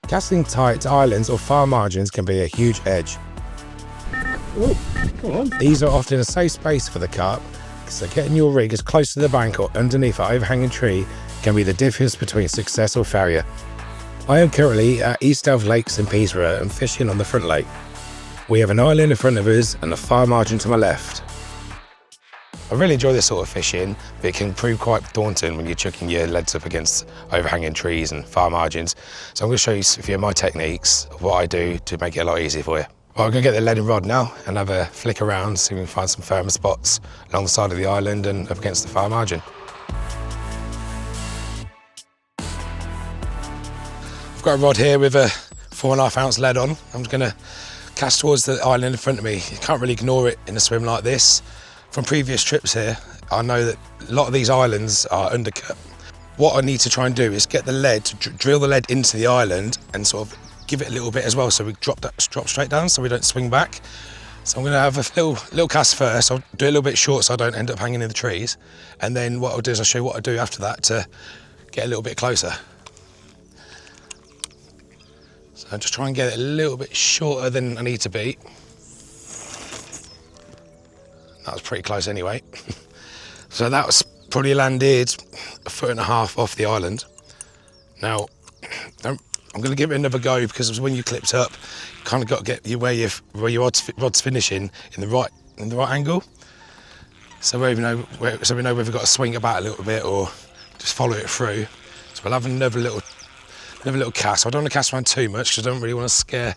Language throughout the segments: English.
Casting tight islands or far margins can be a huge edge. Ooh, come on. These are often a safe space for the carp, so getting your rig as close to the bank or underneath an overhanging tree can be the difference between success or failure. I am currently at East Delph Lakes in Peterborough and fishing on the front lake. We have an island in front of us and a far margin to my left. I really enjoy this sort of fishing, but it can prove quite daunting when you're chucking your leads up against overhanging trees and far margins. So I'm going to show you a few of my techniques of what I do to make it a lot easier for you. Well, I'm going to get the lead and rod now and have a flick around, see if we can find some firmer spots along the side of the island and up against the far margin. I've got a rod here with a 4.5 ounce lead on. I'm just going to cast towards the island in front of me. You can't really ignore it in a swim like this. From previous trips here, I know that a lot of these islands are undercut. What I need to try and do is get the lead, to drill the lead into the island and sort of give it a little bit as well, so we drop straight down so we don't swing back. So I'm going to have a little cast first. I'll do it a little bit short so I don't end up hanging in the trees. And then what I'll do is I'll show you what I do after that to get a little bit closer. So I'll just try and get it a little bit shorter than I need to be. That was pretty close anyway. So that was probably landed 1.5 foot off the island. Now, I'm going to give it another go because when you clipped up, you kind of got to get where your rod's finishing in the right angle. So we know whether we've got to swing it about a little bit or just follow it through. So we'll have another little cast. I don't want to cast around too much because I don't really want to scare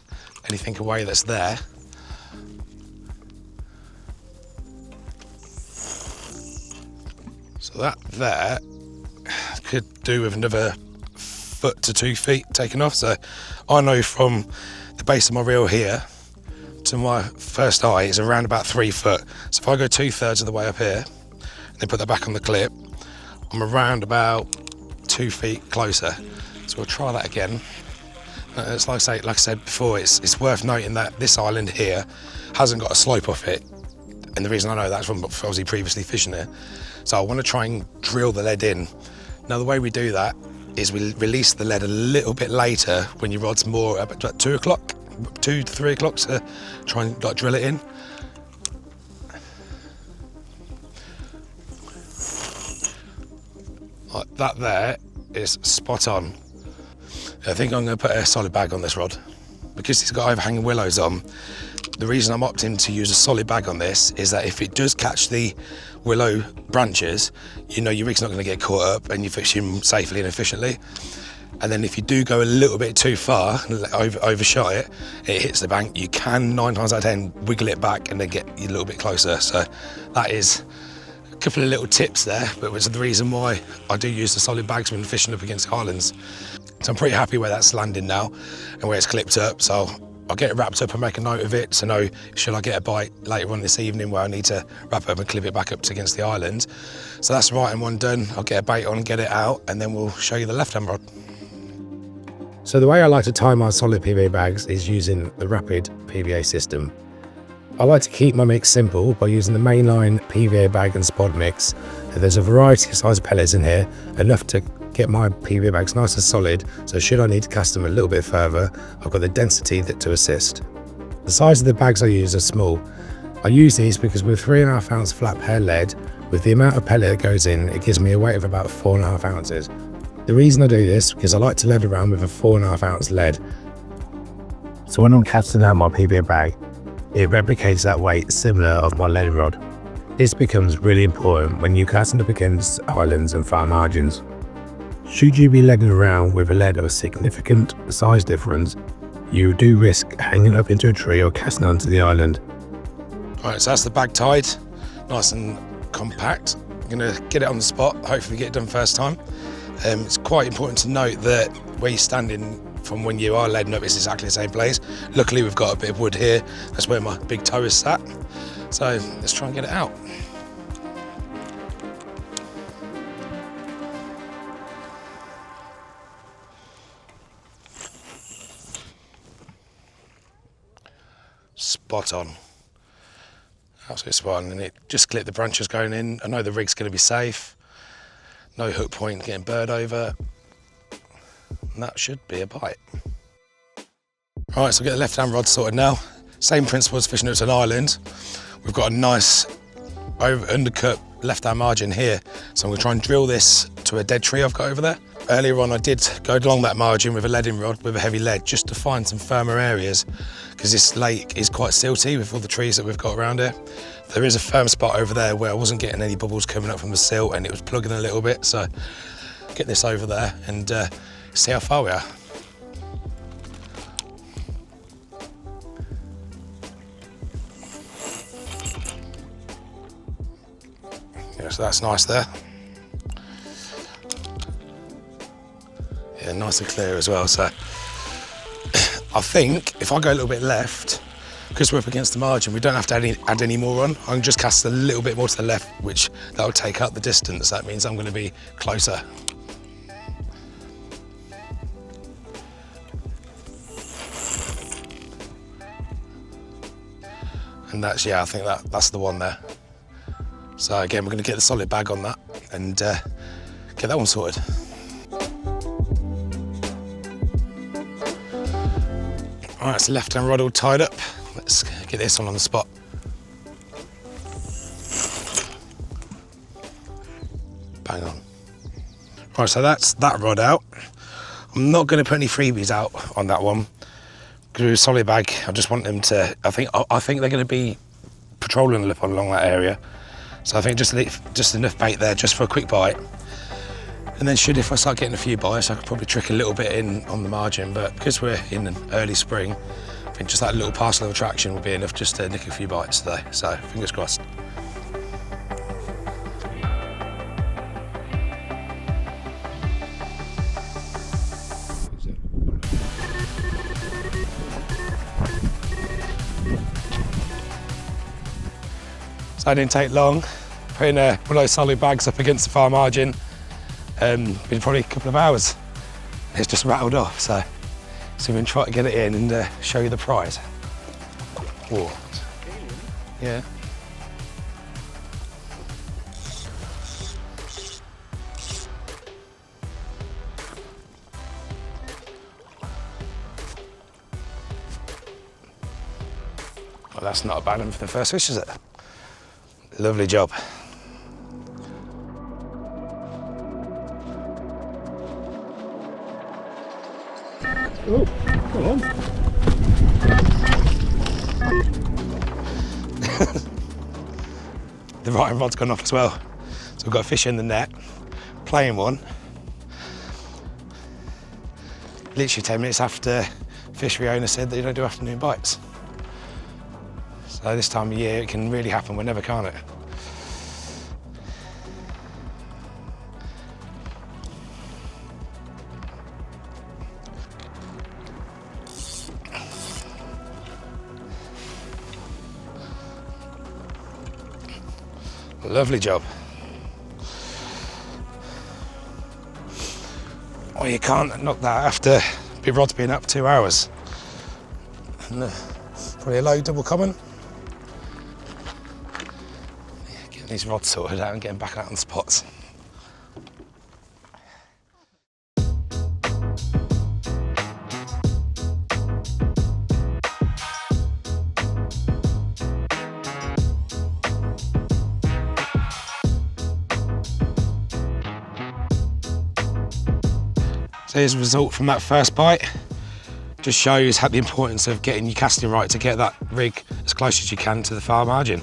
anything away that's there. So that there could do with another 1 foot to 2 feet taken off. So I know from the base of my reel here to my first eye is around about 3 foot. So if I go 2/3 of the way up here and then put that back on the clip, I'm around about 2 feet closer. So we'll try that again. It's like I said before, it's worth noting that this island here hasn't got a slope off it. And the reason I know that's from obviously previously fishing there. So I want to try and drill the lead in. Now the way we do that is we release the lead a little bit later when your rod's more about 2 to 3 o'clock to try and drill it in. Like that there is spot on. I think I'm going to put a solid bag on this rod. Because it's got overhanging willows on, the reason I'm opting to use a solid bag on this is that if it does catch the willow branches, you know your rig's not going to get caught up and you're fishing safely and efficiently. And then if you do go a little bit too far, overshot it, it hits the bank, you can 9 times out of 10 wiggle it back and then get you a little bit closer. So that is a couple of little tips there, but it's the reason why I do use the solid bags when fishing up against islands. So I'm pretty happy where that's landing now and where it's clipped up. So I'll get it wrapped up and make a note of it to know should I get a bite later on this evening where I need to wrap it up and clip it back up against the island. So that's right and one done. I'll get a bait on and get it out and then we'll show you the left-hand rod. So the way I like to tie my solid PVA bags is using the rapid PVA system. I like to keep my mix simple by using the mainline PVA bag and spod mix. And there's a variety of size pellets in here, enough to get my PVA bags nice and solid, so should I need to cast them a little bit further, I've got the density to assist. The size of the bags I use are small. I use these because with 3.5 ounce flat pair lead, with the amount of pellet that goes in, it gives me a weight of about 4.5 ounces. The reason I do this is because I like to lead around with a 4.5 ounce lead. So when I'm casting out my PVA bag, it replicates that weight similar of my lead rod. This becomes really important when you're casting up against islands and far margins. Should you be leading around with a lead of a significant size difference, you do risk hanging up into a tree or casting onto the island. Alright, so that's the bag tied, nice and compact. I'm going to get it on the spot, hopefully get it done first time. It's quite important to note that where you're standing from when you are leading up is exactly the same place. Luckily we've got a bit of wood here, that's where my big toe is sat. So let's try and get it out. Spot on. Absolutely spot on, and it just clipped the branches going in. I know the rig's going to be safe. No hook point getting bird over. And that should be a bite. Right, so I'll get the left-hand rod sorted now. Same principle as fishing at an island. We've got a nice undercut left-hand margin here. So I'm gonna try and drill this to a dead tree I've got over there. Earlier on I did go along that margin with a leading rod with a heavy lead just to find some firmer areas because this lake is quite silty with all the trees that we've got around here. There is a firm spot over there where I wasn't getting any bubbles coming up from the silt and it was plugging a little bit, so get this over there and see how far we are. Yeah, so that's nice there. Yeah, nice and clear as well. So I think if I go a little bit left, because we're up against the margin, we don't have to add any more on. I can just cast a little bit more to the left, which that'll take up the distance. That means I'm going to be closer. And that's, yeah, I think that's the one there. So again, we're going to get the solid bag on that and get that one sorted. All right, it's the left-hand rod all tied up. Let's get this one on the spot. Bang on. Right, so that's that rod out. I'm not going to put any freebies out on that one. Because with solid bag, I just want them to, I think they're going to be patrolling along that area. So I think just enough bait there just for a quick bite. And then if I start getting a few bites, I could probably trick a little bit in on the margin, but because we're in an early spring, I think just that little parcel of attraction will be enough just to nick a few bites today. So fingers crossed. So it didn't take long, putting one of those solid bags up against the far margin, been probably a couple of hours. It's just rattled off, so we're going to try to get it in and show you the prize. Whoa. Yeah. Well, that's not a bad one for the first fish, is it? Lovely job. Oh, come on. The right rod's gone off as well. So we've got a fish in the net, playing one. Literally 10 minutes after fishery owner said that you don't do afternoon bites. So this time of year, it can really happen whenever, can't it? Lovely job. Well, you can't knock that after big rod's been up 2 hours. And probably a low double common. Getting these rods sorted out and getting back out on the spots. So here's a result from that first bite. Just shows the importance of getting your casting right to get that rig as close as you can to the far margin.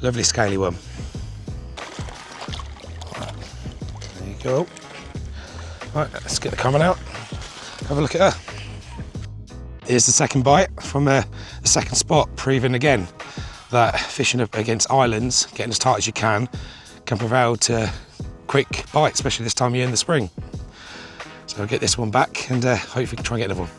Lovely scaly one. Right, there you go. Right, let's get the camera out. Have a look at her. Here's the second bite from the second spot, proving again that fishing up against islands, getting as tight as you can prevail to quick bites, especially this time of year in the spring. So I'll get this one back and hopefully we can try and get another one.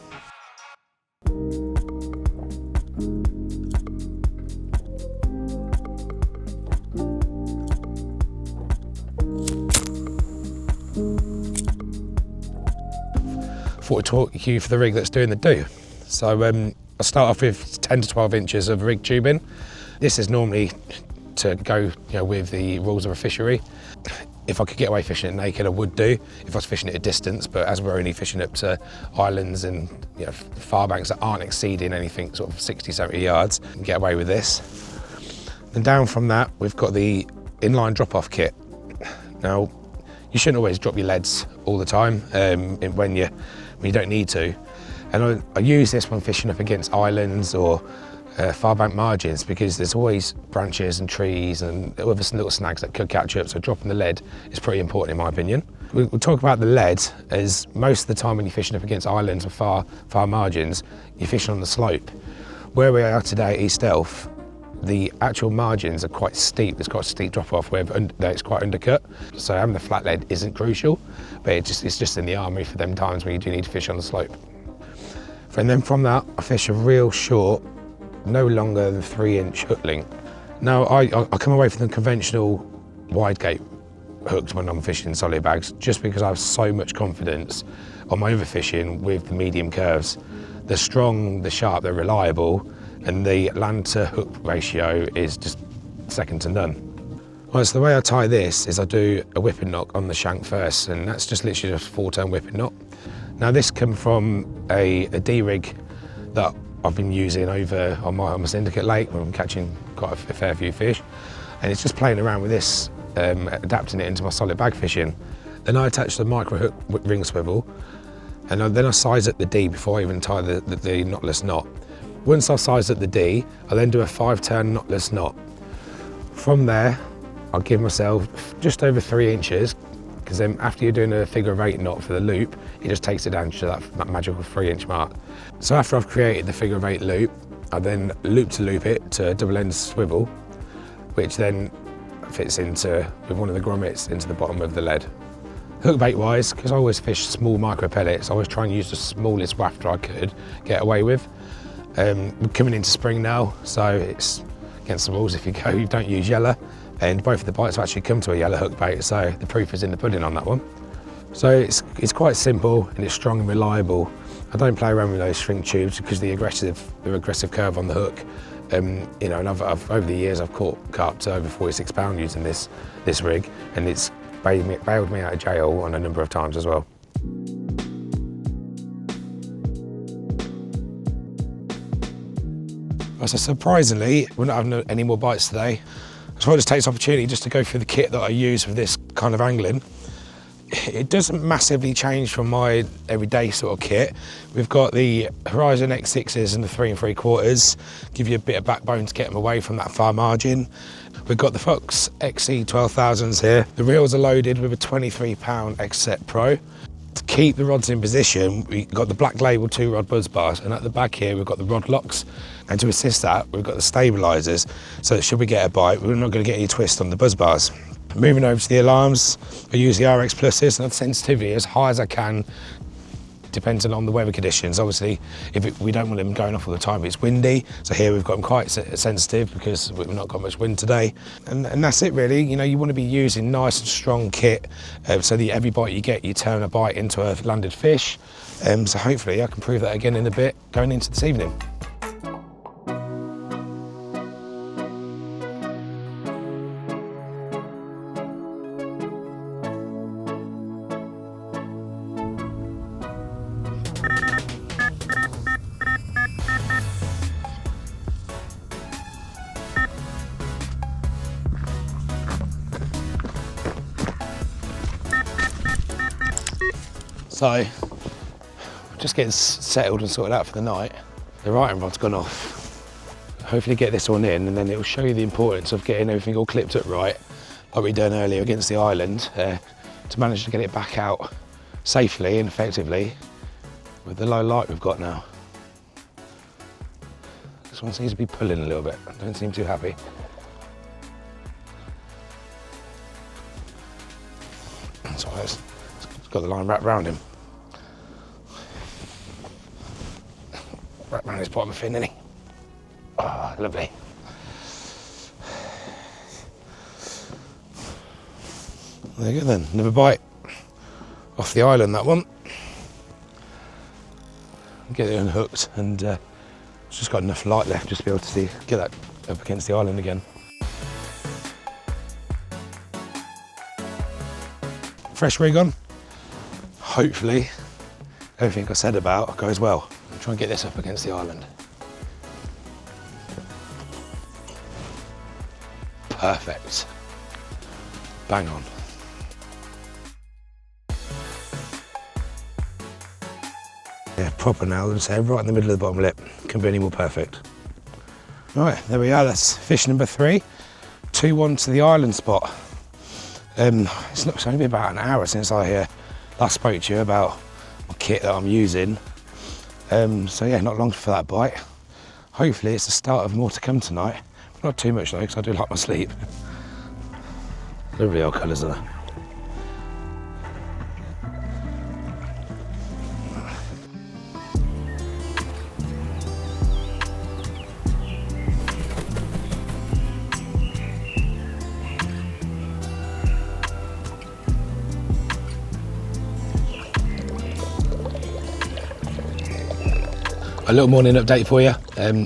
Thought I'd talk you for the rig that's doing the do. So I'll start off with 10 to 12 inches of rig tubing. This is normally to go with the rules of a fishery. If I could get away fishing it naked, I would do, if I was fishing at a distance, but as we're only fishing up to islands and far banks that aren't exceeding anything sort of 60, 70 yards, I can get away with this. And down from that, we've got the inline drop-off kit. Now, you shouldn't always drop your leads all the time when you don't need to. And I use this when fishing up against islands or far bank margins, because there's always branches and trees and other little snags that could catch up, so dropping the lead is pretty important in my opinion. We'll talk about the lead, as most of the time when you're fishing up against islands or far margins, you're fishing on the slope. Where we are today at East Delph, the actual margins are quite steep. There's quite a steep drop off where it's quite undercut. So having the flat lead isn't crucial, but it's just in the armoury for them times when you do need to fish on the slope. And then from that, I fish a real short, no longer than 3-inch hook length. Now I come away from the conventional wide gape hooks when I'm fishing solid bags, just because I have so much confidence on my overfishing with the medium curves. They're strong, they're sharp, they're reliable, and the land to hook ratio is just second to none. Right, so the way I tie this is I do a whipping knock on the shank first, and that's just literally just a 4-turn whipping knock. Now this comes from a D-rig that I've been using over on my Syndicate lake where I'm catching quite a fair few fish, and it's just playing around with this, adapting it into my solid bag fishing. Then I attach the micro hook ring swivel, and then I size up the D before I even tie the knotless knot. Once I've sized up the D, I then do a 5-turn knotless knot. From there, I'll give myself just over 3 inches, because then after you're doing a figure of 8 knot for the loop, it just takes it down to that magical 3-inch mark. So after I've created the figure of 8 loop, I then loop to loop it to a double end swivel, which then fits into, with one of the grommets, into the bottom of the lead. Hook bait wise, because I always fish small micro pellets, I always try and use the smallest wafter I could get away with. We're coming into spring now, so it's against the rules if you don't use yellow, and both of the bites have actually come to a yellow hook bait, so the proof is in the pudding on that one. So it's quite simple and it's strong and reliable. I don't play around with those shrink tubes because the aggressive curve on the hook. And I've over the years I've caught carp to over 46 pounds using this rig, and it's bailed me out of jail on a number of times as well. So surprisingly, we're not having any more bites today. So I just take this opportunity just to go through the kit that I use for this kind of angling. It doesn't massively change from my everyday sort of kit. We've got the Horizon X6s and the 3 3/4, give you a bit of backbone to get them away from that far margin. We've got the Fox XC 12,000s here. The reels are loaded with a 23-pound X-Set Pro. To keep the rods in position, we've got the Black Label 2-rod buzz bars, and at the back here we've got the rod locks. And to assist that, we've got the stabilisers, so that should we get a bite, we're not going to get any twist on the buzz bars. Moving over to the alarms, I use the RX Pluses and have sensitivity as high as I can, depending on the weather conditions. Obviously, we don't want them going off all the time if it's windy, so here we've got them quite sensitive because we've not got much wind today. And that's it really. You want to be using nice and strong kit so that every bite you get, you turn a bite into a landed fish. So hopefully I can prove that again in a bit going into this evening. So, just getting settled and sorted out for the night. The righting rod's gone off. Hopefully get this one in, and then it will show you the importance of getting everything all clipped up right, like we done earlier against the island, to manage to get it back out safely and effectively with the low light we've got now. This one seems to be pulling a little bit. I don't seem too happy. So it's got the line wrapped around him. Wrapped around his bottom fin, isn't he? Oh, lovely. There you go then, another bite off the island, that one. Get it unhooked, and it's just got enough light left just to be able to get that up against the island again. fresh rig on. Hopefully everything I said about goes well. I'll try and get this up against the island. Perfect. Bang on. Yeah, proper now, let's say, right in the middle of the bottom lip. Couldn't be any more perfect. Right, there we are, that's fish number 3. 2-1 to the island spot. It's only been about an hour since I last spoke to you about my kit that I'm using. So yeah, not long for that bite. Hopefully it's the start of more to come tonight. Not too much though, because I do like my sleep. Lovely old colours are there. A little morning update for you.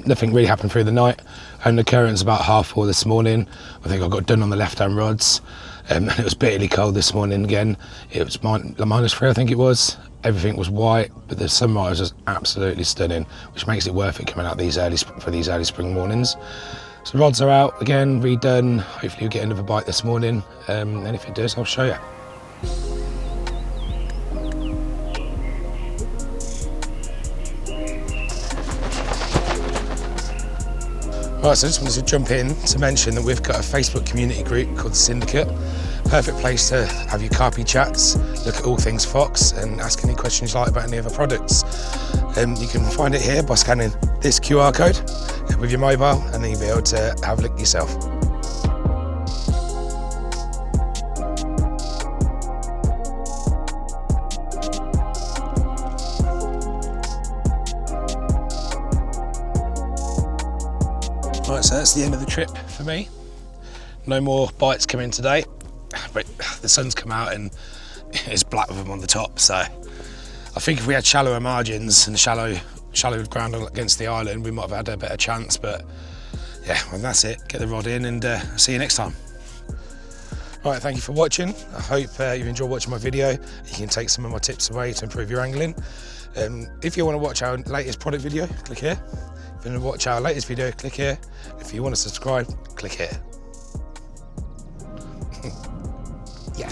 Nothing really happened through the night. Had an occurrence about 4:30 this morning. I think I got done on the left-hand rods. And it was bitterly cold this morning again. It was -3, I think it was. Everything was white, but the sunrise was absolutely stunning, which makes it worth it coming out for these early spring mornings. So rods are out again, redone. Hopefully you'll get another bite this morning. And if it does, I'll show you. Right, so I just wanted to jump in to mention that we've got a Facebook community group called the Syndicate. Perfect place to have your carpy chats, look at all things Fox and ask any questions you like about any other products. You can find it here by scanning this QR code with your mobile, and then you'll be able to have a look yourself. Right, so that's the end of the trip for me. No more bites coming today, but the sun's come out and it's black with them on the top. So I think if we had shallower margins and shallow ground against the island, we might have had a better chance. But yeah, well, that's it. Get the rod in and see you next time. All right, thank you for watching. I hope you've enjoyed watching my video. You can take some of my tips away to improve your angling. If you want to watch our latest product video, click here. If you want to watch our latest video, click here. If you want to subscribe, click here. Yeah.